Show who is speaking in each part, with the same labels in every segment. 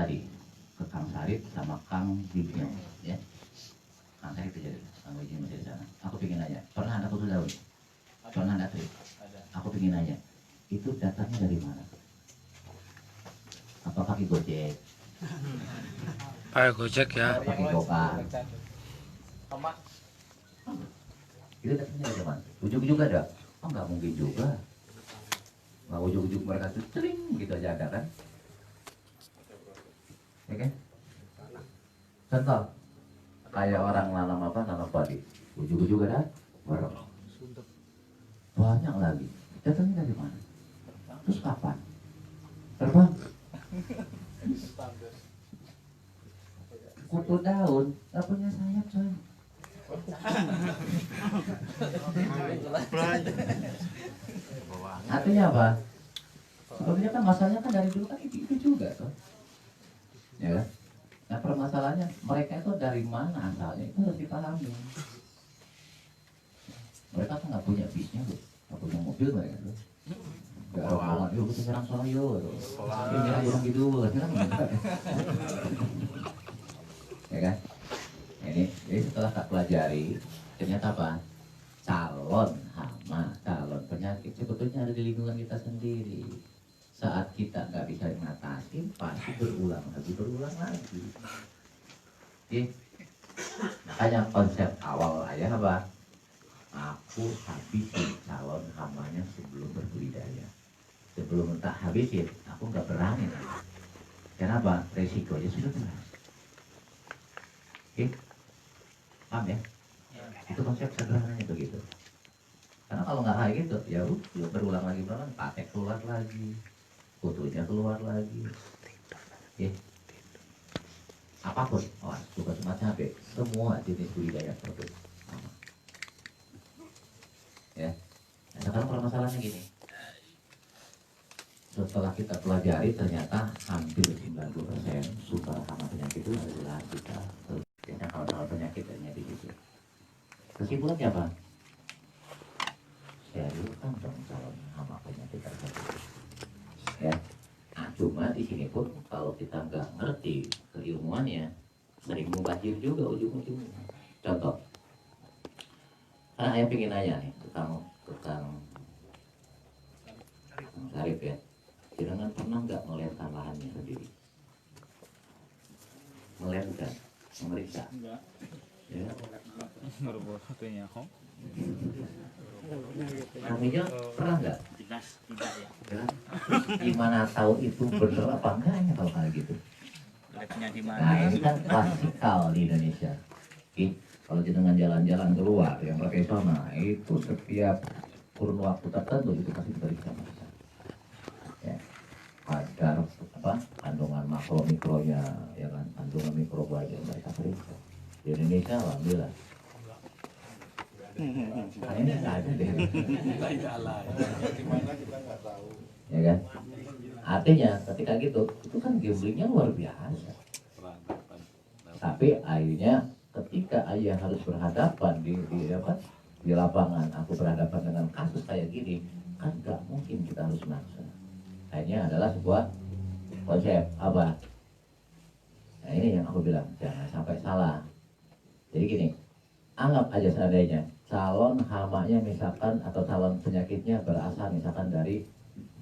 Speaker 1: tadi ke Kang Sarip sama Kang Bibio, ya. Kang Sarip itu jadi Kang Bibio masih di sana. Aku pengen nanya, pernah ada foto daun? Pernah ada trip? Aku pengen nanya, itu datangnya dari mana? Apa pakai Gojek?
Speaker 2: Pakai Gojek ya.
Speaker 1: Pakai Gokar? Itu datangnya dari mana? Ujuk-ujuk ada? Oh nggak mungkin juga. Nggak ujuk-ujuk mereka tuh cering gitu aja ada kan? Ya kan? Contoh, kayak orang nanam padi, ujuk-ujuk ada? Banyak lagi. Datangnya dari mana? Terus kapan? Terbang? Kutu daun, nggak punya sayap coy. Artinya apa? Sebenarnya kan masalahnya kan dari dulu kan itu juga tuh, ya kan? Nah permasalahannya mereka itu dari mana asalnya itu harus dipahami. Mereka kan nggak punya bisnya tuh, nggak punya mobil mereka tuh. Gak ada kawan, yuk kita nyerang soal yuk. Ini orang gitu, kan? Ya kan? Ini setelah tak pelajari, ternyata apa? Calon hama, calon penyakit sebetulnya ada di lingkungan kita sendiri. Saat kita nggak bisa mengatasi, pasti berulang lagi. Oke? Makanya konsep awal ayah apa? Aku habisi calon hamanya sebelum berbudidaya. Sebelum tak habisin, aku nggak berani. Kenapa? Resikonya sudah berat. Oke? Paham ya? Itu konsep sederhananya begitu. Karena kalau nggak kayak gitu, ya udah berulang lagi, patek keluar lagi, kutunya keluar lagi. Oke? Apapun, suka semua cabai, semua jenis budidaya produk sama. Ya. Nah, sekarang permasalahannya gini. Setelah kita pelajari ternyata hampir 90% sumber hama penyakit itu adalah kita terkena kalau penyakitnya di situ. Kesimpulannya apa? Sterilkan dong calon hama penyakit tersebut. Ya. Nah, cuma di sini pun kalau kita nggak ngerti keilmuannya sering mubazir juga ujung-ujungnya. Contoh, saya pengen nanya nih tukang Sarip ya. Jangan pernah nggak melihatkan lahannya sendiri? Melihatkan, memeriksa.
Speaker 3: Enggak.
Speaker 1: Ya.
Speaker 3: Kok.
Speaker 1: Kaminya pernah nggak?
Speaker 3: Tidak ya.
Speaker 1: Ya. Gimana tahu itu bener apa enggaknya kalau kayak gitu?
Speaker 3: Labnya di mana?
Speaker 1: Nah ini kan klasikal di Indonesia. Kalau jenengan jalan-jalan keluar yang pakai zona itu setiap kurun waktu tertentu itu pasti diperiksa. Ya. Agar kandungan makro mikronya ya kan, kandungan mikroba aja mereka periksa. Di Indonesia alhamdulillah. Nah, ini nggak ada deh. Ya kan? Artinya ketika gitu, itu kan gamblingnya luar biasa. Tapi akhirnya ketika ayah harus berhadapan di lapangan, aku berhadapan dengan kasus kayak gini, kan nggak mungkin kita harus maksa. Akhirnya adalah sebuah konsep apa? Nah ini yang aku bilang, jangan sampai salah. Jadi gini, anggap aja seandainya calon hamanya misalkan atau calon penyakitnya berasal misalkan dari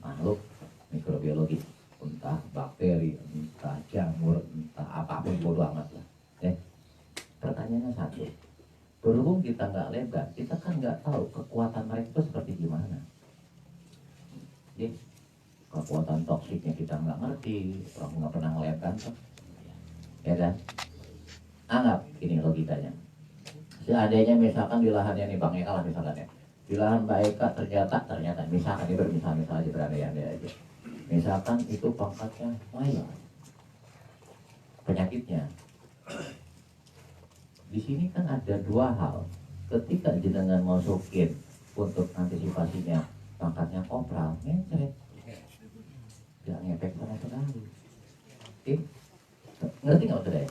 Speaker 1: makhluk mikrobiologi, entah bakteri, entah jamur, entah apapun bodo amat lah. Pertanyaannya satu, berhubung kita nggak lebar, kita kan nggak tahu kekuatan mereka itu seperti gimana. Kekuatan toksiknya kita nggak ngerti, orang nggak pernah ngeliat kan, ya kan? Anggap ini logikanya. Seandainya misalkan di lahannya nih Bang Eka lah misalkan ya, di lahan Mbak Eka ternyata misalkan ini misal aja berandai-andai aja, misalkan itu pangkatnya mayor, penyakitnya. Di sini kan ada dua hal. Ketika jenengan masukin untuk antisipasinya pangkatnya kopral, ngecek, gak ngefek sama sekali. Ngerti nggak maksudnya?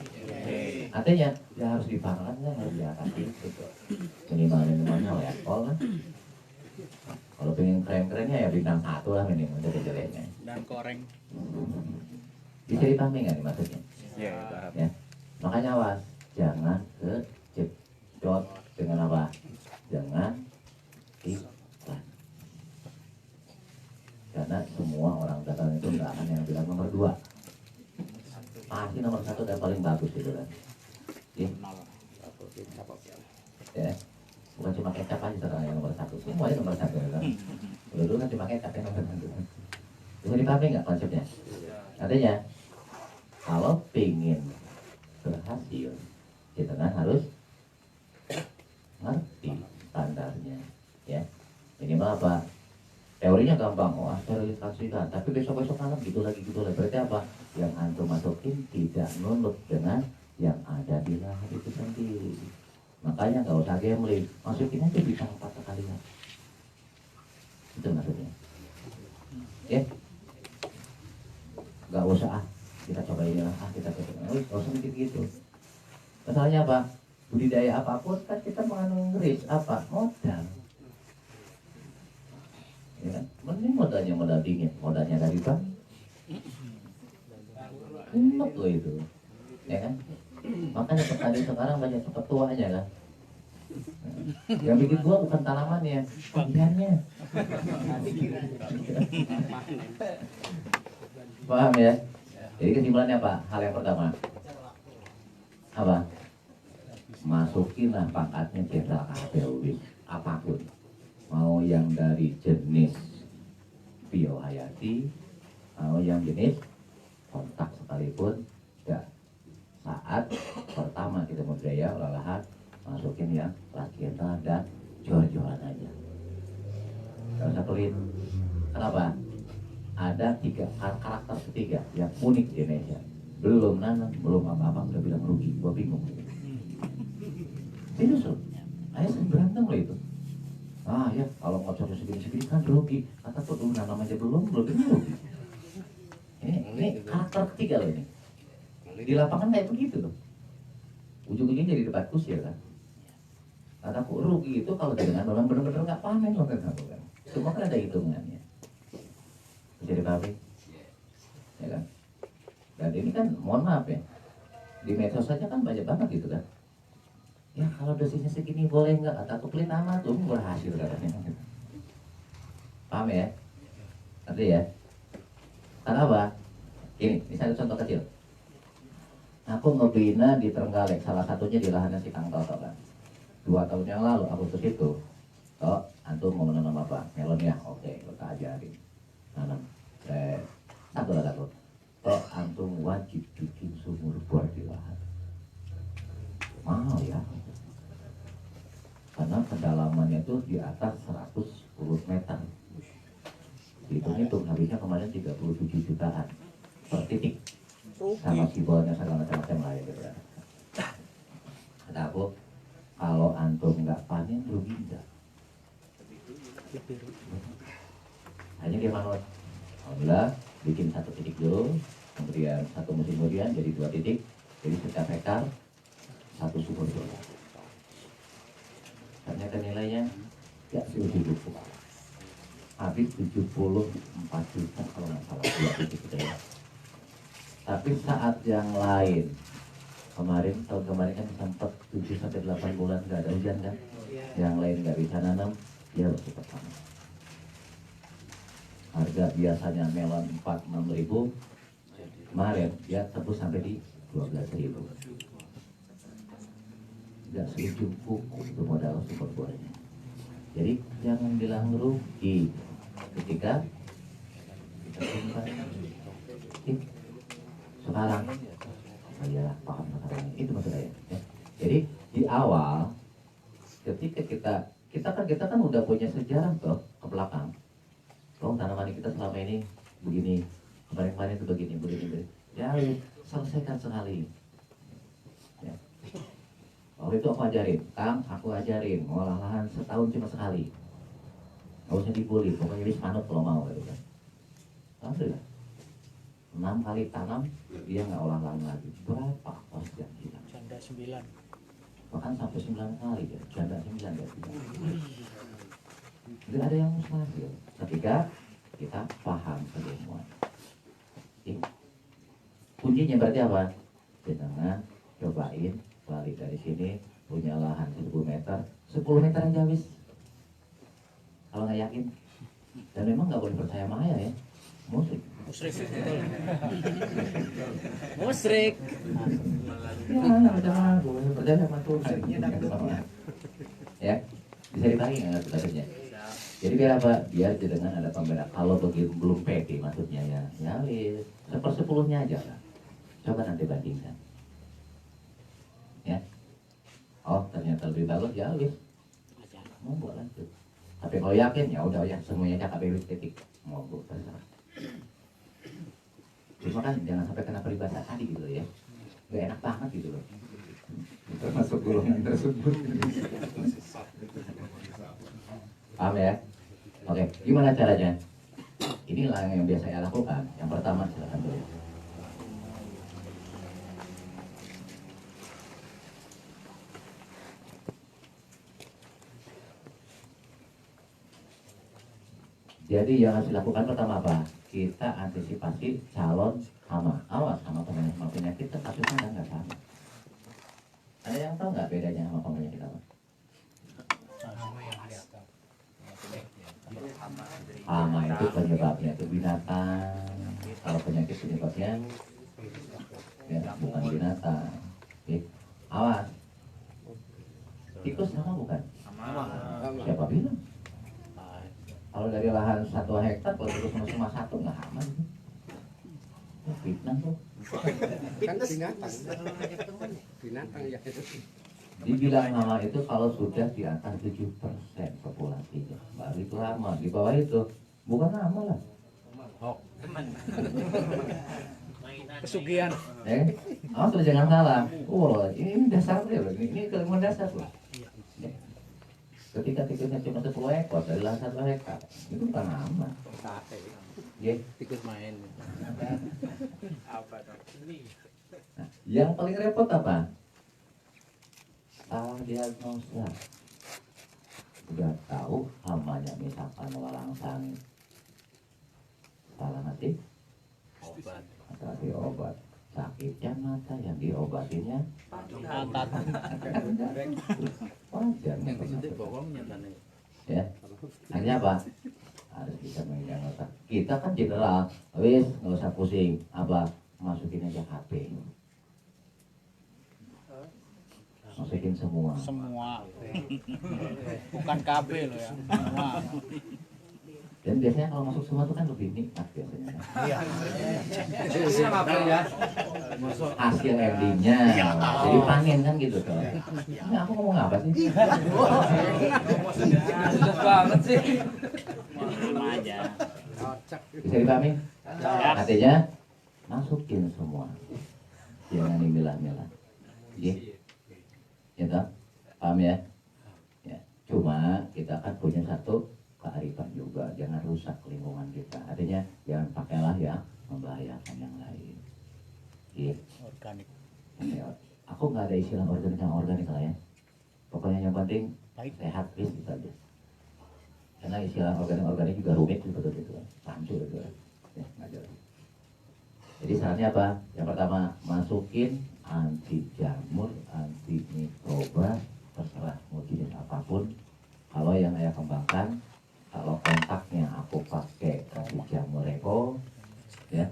Speaker 1: Artinya ya harus dipangkat kan, harus diatasi gitu. Minimalnya level kan. Kalau pengen keren-kerennya ya bintang 1 lah minimal dari jeleknya.
Speaker 3: Dan koreng.
Speaker 1: Bisa dipahami nggak nih maksudnya?
Speaker 3: Ya, paham.
Speaker 1: Ya. Makanya awas, jangan kejedot dengan apa? Jangan iklan. Karena semua orang dagang itu nggak akan yang bilang nomor 2. Pasti nomor 1 dan paling bagus itu kan. Ya. Bukan cuma kecap aja sekarang yang nomor 1, semuanya nomor 1 kan. Dulu kan cuma kecap yang nomor 1. Bisa dipahami nggak konsepnya? Artinya, kalau pengen berhasil, kita kan harus ngerti standarnya, ya. Minimal apa? Teorinya gampang, oh sterilisasikan, tapi besok-besok malam gitu lagi. Berarti apa? Yang antum masukin tidak nurut dengan yang ada di lahan itu sendiri. Makanya nggak usah gambling, masukin aja bisa 4 kali. Itu maksudnya. Ya, nggak usah kita coba ini lah, kita coba. Nggak usah mikir gitu. Masalahnya apa? Budidaya apapun kan kita mengandung risk apa? Modal. Ya kan? Mending modalnya modal dingin, modalnya dari bank. Enak loh itu, ya kan? Makanya petani sekarang banyak cepat tuanya kan. Yang bikin tua bukan tanamannya, pembiarnya. Paham ya? Jadi kesimpulannya apa? Hal yang pertama apa? Masukinlah pangkatnya jenderal KPUD apapun, mau yang dari jenis biohayati, mau yang jenis kontak sekalipun, ya saat pertama kita budidaya olahan masukin yang rakitan dan jual-jualan aja, nggak usah pelit. Kenapa? Ada 3 karakter ketiga yang unik di Indonesia. Belum nanam, belum apa-apa udah bilang rugi, gua bingung. Serius loh, ayah sering berantem loh itu. Ah ya, kalau ngocornya segini-segini kan rugi. Kata tuh dulu nanam aja belum rugi. Ini karakter ketiga loh ini. Di lapangan kayak begitu loh. Ujung-ujungnya jadi debat kusir kan. Kataku rugi itu kalau dengan memang benar-benar nggak panen loh kan. Semua kan ada hitungannya. Bisa dipahami? Ya kan? Dan ini kan mohon maaf ya, di medsos saja kan banyak banget gitu kan. Ya kalau dosisnya segini boleh nggak? Atau pelit amat tuh berhasil katanya. Paham ya? Ngerti ya? Karena apa? Ini satu contoh kecil. Aku ngebina di Trenggalek, salah satunya di lahannya si Kang Toto kan. 2 tahun yang lalu aku ke situ. Oh, antum mau menanam apa? Melon ya? Oke, kita ajarin. Nanam. Satu. Oh, antum wajib bikin sumur bor di lahan. Mahal ya. Karena kedalamannya itu di atas 110 meter. Hitung habisnya kemarin 37 jutaan per titik. Sama sibolnya segala macam lain gitu ya. Kata aku, kalau antum nggak panen rugi enggak? Hanya dia manut. Alhamdulillah bikin 1 titik dulu, kemudian 1 musim kemudian jadi 2 titik, jadi setiap hektar 1 sumur bor. Ternyata nilainya nggak setuju buku. Habis 74 juta kalau nggak salah 2 titik gitu ya. Tapi saat yang lain tahun kemarin kan sempat 7-8 bulan nggak ada hujan kan, yang lain nggak bisa nanam, dia harus cepat panen. Harga biasanya melon 4-6 ribu, kemarin dia tembus sampai di 12 ribu. Nggak seujung kuku itu modal super bornya. Jadi jangan bilang rugi ketika kita simpan. Sekarang saya paham sekarang itu maksud saya ya. Jadi di awal ketika kita kan udah punya sejarah tuh ke belakang. Oh, tanaman kita selama ini begini, kemarin itu begini. Ya selesaikan sekali ya. Waktu itu aku ajarin, Kang, aku ajarin ngolah lahan setahun cuma sekali, nggak usah dibully, pokoknya bisa manut kalau mau gitu kan. Alhamdulillah 6 kali tanam dia nggak olah lahan lagi. Berapa kos yang hilang?
Speaker 4: Janda 9.
Speaker 1: Bahkan sampai 9 kali ya, janda 9 ya. Tidak ada yang mustahil ketika kita paham semua. Kuncinya berarti apa? Jenengan cobain balik dari sini punya lahan 1000 meter, 10 meter aja habis. Kalau nggak yakin, dan memang nggak boleh percaya Maya ya, musrik.
Speaker 4: Musrik.
Speaker 1: Ya, jangan boleh percaya sama Tuhan. Ya, bisa dibagi nggak maksudnya? Jadi biar apa? Biar dengan ada pembeda. Kalau begitu belum pede maksudnya ya, ya wis, 1/10 aja lah. Coba nanti bandingkan. Ya, oh ternyata lebih bagus ya wis, mau buat lanjut. Tapi kalau yakin ya udah ya semuanya KPW titik mau buat terserah. Cuma kan jangan sampai kena peribahasa tadi gitu ya, gak enak banget gitu loh. Termasuk golongan tersebut. Paham ya? Oke, gimana caranya? Inilah yang biasa saya lakukan. Yang pertama silakan dulu. Jadi yang harus dilakukan pertama apa? Kita antisipasi calon hama. Awas sama penyakit kasusnya kan nggak sama. Ada yang tahu nggak bedanya sama penyakit apa? Hama itu penyebabnya itu binatang. Kalau penyakit penyebabnya ya bukan binatang. Oke. Awas. Tikus sama bukan? Siapa bilang? Kalau dari lahan 1 hektar, kalau terus cuma 1 nggak aman. Fitnah tuh.
Speaker 4: Kan binatang. Binatang ya itu.
Speaker 1: Dibilang hama itu kalau sudah di atas 7% populasinya, baru itu hama. Di bawah itu bukan hama lah.
Speaker 4: Pesugihan.
Speaker 1: Awas jangan salah. Oh, ini dasar dia loh. Ini keilmuan dasar loh. Ketika tikusnya cuma 10 ekor dari lahan 1 hektar, itu bukan hama. Ya.
Speaker 4: Tikus main.
Speaker 1: Nah, yang paling repot apa? Salah diagnosa. Udah tahu hamanya misalkan walangsang, salah nanti kasih obat. Sakitnya mata yang diobatinnya wajar. Ya, hanya apa? Harus bisa mendiagnosa. Kita kan general, wis nggak usah pusing. Apa? Masukin aja HP. Masukin semua.
Speaker 4: Bukan KB loh ya. Semua.
Speaker 1: Dan biasanya kalau masuk semua itu kan lebih nikmat biasanya. Hasil endingnya jadi panen kan gitu tuh. Ini aku ngomong apa sih?
Speaker 4: Banget sih.
Speaker 3: Terima aja.
Speaker 1: Bisa dipahami? Artinya masukin semua. Jangan dimilah-milah. Gitu. Gitu. Paham ya? Ya. Cuma kita kan punya satu kearifan juga, jangan rusak lingkungan kita. Artinya jangan pakailah ya membahayakan yang lain. Gitu.
Speaker 4: Organik.
Speaker 1: Ya, aku nggak ada istilah organik lah ya. Pokoknya yang penting sehat bis gitu aja. Karena istilah organik juga rumit betul gitu, hancur gitu. Ya, nggak jelas. Jadi sarannya apa? Yang pertama masukin anti jamur, anti mikroba, terserah mau jenis apapun. Kalau yang saya kembangkan, kalau kontaknya aku pakai anti jamur Eco, ya.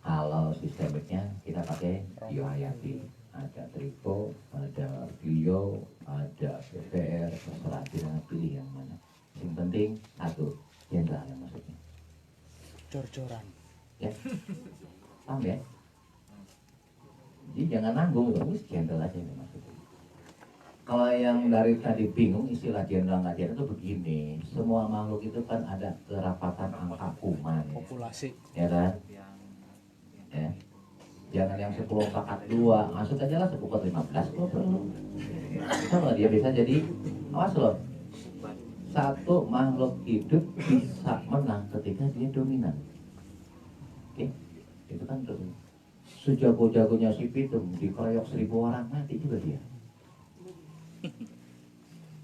Speaker 1: Kalau sistemiknya kita pakai Biohayati, ada Trico, ada Bio, ada PPR, terserah kita pilih yang mana. Yang penting satu, jenderal yang maksudnya.
Speaker 4: Jor-joran.
Speaker 1: Ya, paham ya? Jadi jangan nanggung, wis jenderal aja yang maksudnya. Kalau yang dari tadi bingung istilah jenderal nggak jenderal itu begini, semua makhluk itu kan ada kerapatan angka kuman,
Speaker 4: Populasi.
Speaker 1: ya kan? Ya. Jangan yang 10/2, masuk aja lah 10/15 kalau perlu. Kalau dia bisa jadi, awas loh. Satu makhluk hidup bisa menang ketika dia dominan. Oke, itu kan tuh. Sejago-jagonya si Pitung dikeroyok 1000 orang mati juga dia.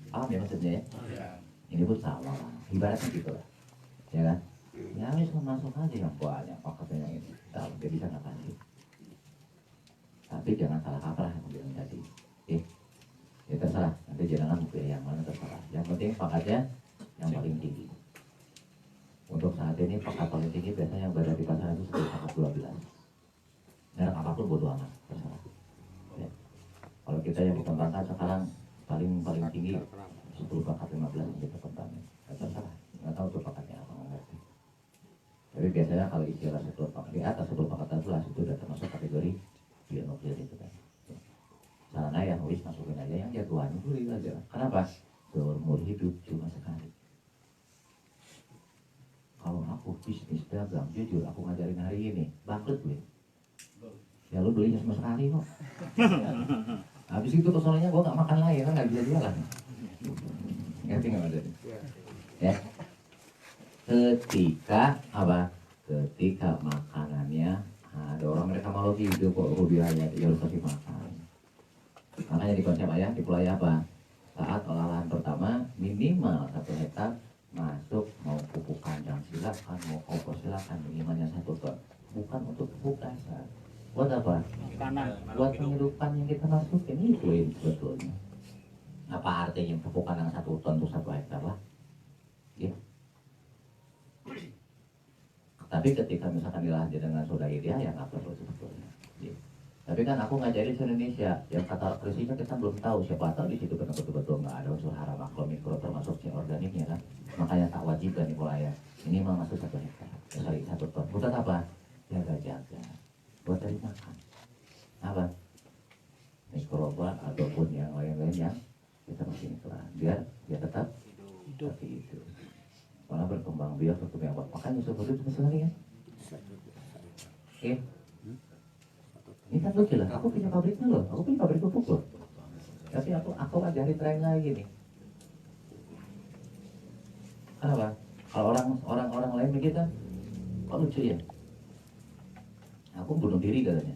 Speaker 1: Paham ya maksudnya ya? Ini pun sama lah. Ibaratnya gitu lah. Ya kan? Ya wis masuk aja yang banyak paketnya ini. Kalau dia bisa nggak kasih. Tapi jangan salah kaprah yang bilang tadi. Ya terserah, nanti jangan pilih yang mana terserah. Yang penting pakatnya yang paling tinggi. Untuk saat ini pakat paling tinggi biasanya yang berada di pasaran itu sekitar pakat 12. Merek apapun bodo amat, terserah. Ya. Kalau kita yang dikembangkan sekarang paling tinggi 10 pakat 15 yang kita kembangin. Ya, terserah, nggak tahu tuh pakatnya apa, nggak ngerti. Tapi biasanya kalau istilah 10 pakat di atas 10 pakat 11 itu udah termasuk kategori bionuklir itu kan. Sarana yang wis masukin aja yang jagoan dulu aja. Kenapa? Seumur hidup cuma sekali. Kalau aku bisnis dagang, jujur aku ngajarin hari ini, bangkrut gue. Ya lu belinya cuma sekali kok. Habis itu kesoalnya gue nggak makan lagi, kan nggak bisa jualan. Ngerti nggak Mas? Ya. Ketika apa? Ketika makanannya ada orang mereka malu gitu kok hobi ayah, ya harus kasih makan. Makanya di konsep ayah, di pulau ayah apa? Saat olahan pertama minimal 1 hektar masuk, mau pupuk kandang silakan, mau kompos silakan, minimalnya 1 ton. Bukan untuk pupuk dasar. Buat apa? Buat penghidupan yang kita masukin itu sebetulnya. Apa artinya pupuk kandang 1 ton untuk 1 hektar lah? Ya. Tapi ketika misalkan dilanjut dengan soda ideal ya nggak perlu sebetulnya. Ya. Tapi kan aku ngajarin di Indonesia, yang kata krisisnya kita belum tahu, siapa tahu di situ betul-betul nggak ada unsur hara makro mikro termasuk si organiknya kan. Makanya tak wajibkan nih mulai ya. Ini mau masuk 1 hektar, sorry 1 ton. Buat apa? Jaga-jaga. Buat dari makan. Apa? Mikroba ataupun yang lain-lain yang kita masukin iklan. Biar dia tetap hidup. Malah berkembang biak untuk yang buat. Makanya seperti itu misalnya kan. Oke. Ini kan lucu lah, aku punya pabriknya loh, aku punya pabrik pupuk loh. Tapi aku ajarin tren lagi nih. Kenapa? Kalau orang lain begitu, kok lucu ya? Aku bunuh diri katanya.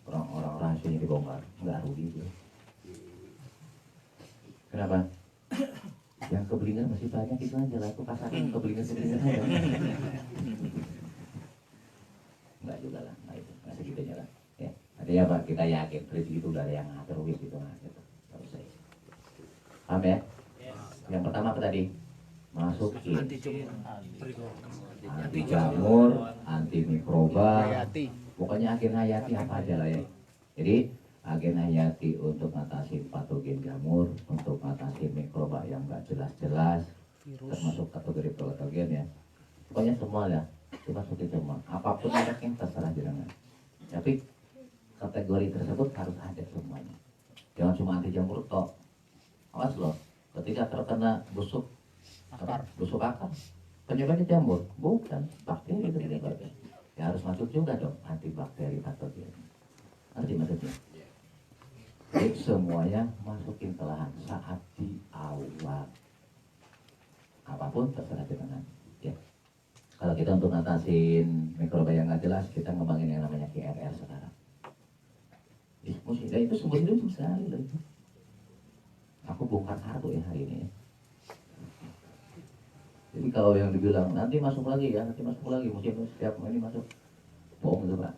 Speaker 1: Orang rahasianya dibongkar, nggak rugi gue. Kenapa? Yang kebelingan masih banyak itu aja lah, aku pasarin kebelingan aja. Enggak juga lah, nggak segitunya lah. Ya, artinya apa? Kita yakin rezeki itu udah ada yang ngatur, wis gitu gitu. Selesai. Paham ya? Yang pertama apa tadi? Masukin anti jamur, anti mikroba, pokoknya agen hayati apa aja lah ya. Jadi agen hayati untuk mengatasi patogen jamur, untuk mengatasi mikroba yang nggak jelas-jelas, termasuk kategori patogen ya. Pokoknya semua ya, dimasukin semua. Apapun mereknya terserah jangan. Tapi kategori tersebut harus ada semuanya. Jangan cuma anti jamur tok. Awas loh, ketika terkena busuk akar, penyebabnya jamur, bukan bakteri itu penyebabnya. Ya harus masuk juga dong antibakteri patogen. Ngerti maksudnya? Jadi semuanya masukin ke lahan saat di awal. Apapun terserah dengan ya. Kalau kita untuk ngatasin mikroba yang nggak jelas, kita ngembangin yang namanya KRR sekarang. Dan itu sumber hidup sekali loh itu. Aku bongkar kartu ya hari ini. Jadi kalau yang dibilang nanti masuk lagi ya, nanti masuk lagi, mungkin setiap ini masuk, bohong itu Pak.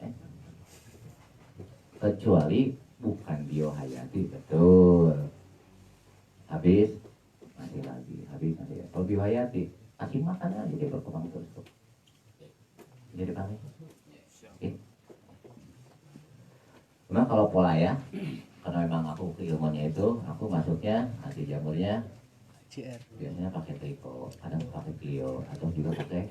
Speaker 1: Kecuali bukan biohayati, betul. Habis masih lagi, habis masih. Kalau biohayati, kasih makan aja dia berkembang terus. Jadi paham? Cuma kalau pola ya, karena memang aku keilmuannya itu, aku masuknya anti jamurnya biasanya pakai triko, kadang pakai Clio, atau juga pakai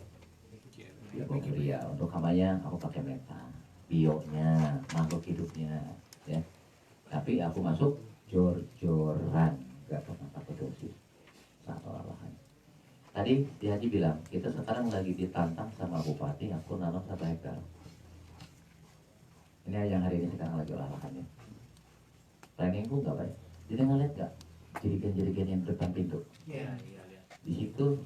Speaker 1: Biokuria. Untuk kamarnya aku pakai meta, bionya, makhluk hidupnya, ya. Tapi aku masuk jor-joran, gak pernah pakai dosis saat olahan. Tadi Di Haji bilang, kita sekarang lagi ditantang sama bupati, aku nanam 1 hektar. Ini yang hari ini sekarang lagi olahannya. Planningku nggak baik. Jadi ngeliat nggak jerigen-jerigen yang depan pintu? Iya. Di situ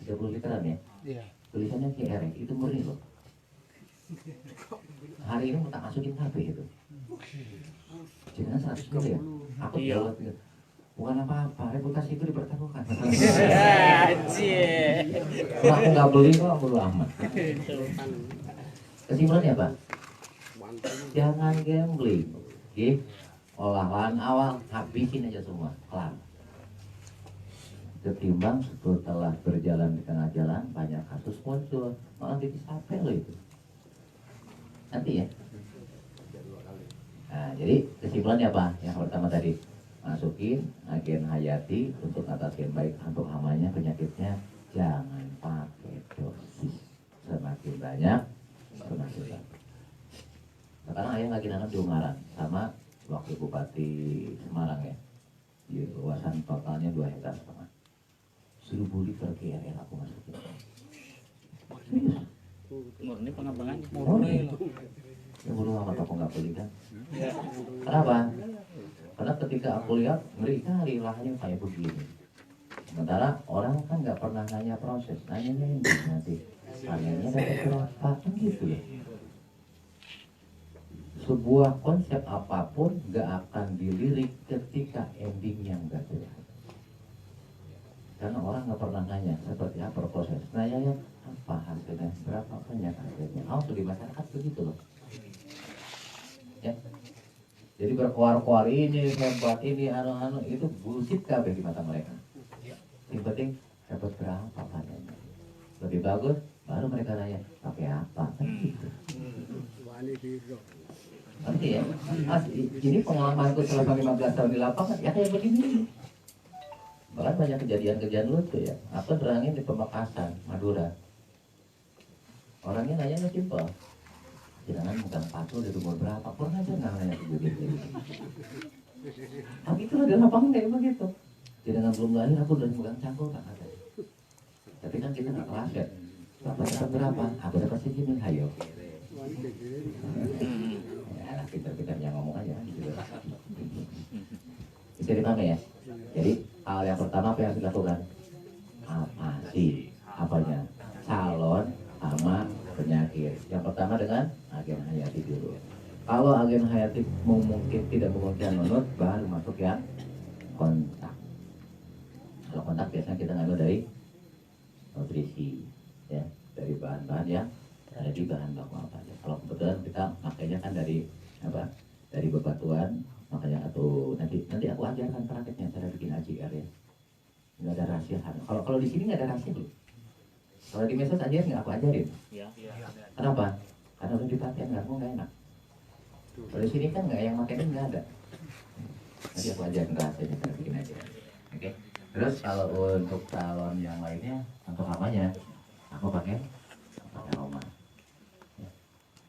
Speaker 1: 30 literan ya. Iya. Tulisannya QR itu murni loh. Hari ini mau tak masukin HP itu. Jangan 100 miliar. Aku jawab itu. Bukan apa-apa, reputasi itu dipertaruhkan. Kalau aku nggak beli kok bodo amat. Kesimpulannya apa? Jangan gambling. Oke? Olahan awal habisin aja semua, kelar. Ketimbang setelah berjalan di tengah jalan banyak kasus muncul, malah jadi capek loh itu. Nanti ya. Nah, jadi kesimpulannya apa? Yang pertama tadi, masukin agen hayati untuk atasin baik untuk hamanya, penyakitnya. Jangan pakai dosis, semakin banyak semakin bagus. Sekarang ayah lagi nanam di Ungaran sama wakil bupati Semarang ya, di luasan totalnya 2,5 hektar. 1.000 liter KRL aku masukin. Serius?
Speaker 3: Murni pengembangan.
Speaker 4: Murni.
Speaker 1: Ya bodo amat aku nggak beli kan. Kenapa? Karena ketika aku lihat ngeri kali lahannya kayak begini. Sementara orang kan nggak pernah nanya proses, nanya nanti panennya dapat berapa kan gitu ya. Sebuah konsep apapun nggak akan dilirik ketika endingnya nggak jelas. Karena orang nggak pernah nanya seperti apa proses. Nanya apa hasilnya, berapa banyak hasilnya. Di masyarakat begitu loh. Ya. Jadi berkuar-kuar ini hebat ini anu itu bullshit kabeh di mata mereka. Yang penting dapat berapa panennya. Lebih bagus baru mereka nanya pakai apa kan gitu. Nanti ya, ini pengalamanku selama 15 tahun di lapangan ya kayak begini. Bahkan banyak kejadian-kejadian lucu ya. Aku terangin di Pemekasan, Madura. Orangnya nanya simpel. Jangan megang patul dari umur berapa, kurang aja nggak nanya begitu. Tapi itu ada lapangan kayak begitu. Jangan belum lahir aku udah megang cangkul tak ada. Tapi kan kita nggak kelas ya. Bapak dapat berapa? Aku dapat segini, ayo. Ya, pintar-pintarnya ngomong aja gitu. Bisa dipakai ya. Jadi hal yang pertama apa yang harus dilakukan? Apa sih? Apanya? Calon sama penyakit. Yang pertama dengan agen hayati dulu. Kalau agen hayati mungkin tidak memungkinkan menurut, baru masuk yang kontak. Kalau kontak biasanya kita ngambil dari nutrisi, ya, dari bahan-bahan yang ada di bahan baku apa aja. Kalau kebetulan kita makanya kan dari apa? Dari bebatuan, makanya atau nanti aku ajarkan prakteknya cara bikin AJR ya. Nggak ada rahasia. Kalau di sini nggak ada rahasia loh. Kalau di medsos aja nggak aku ajarin.
Speaker 3: Ya.
Speaker 1: Kenapa? Karena udah dipakai nggak enak. Kalau di sini kan nggak yang makan nggak ada. Nanti aku ajarin rahasianya cara bikin aja. Oke. Terus kalau untuk calon yang lainnya untuk apanya? Aku pakai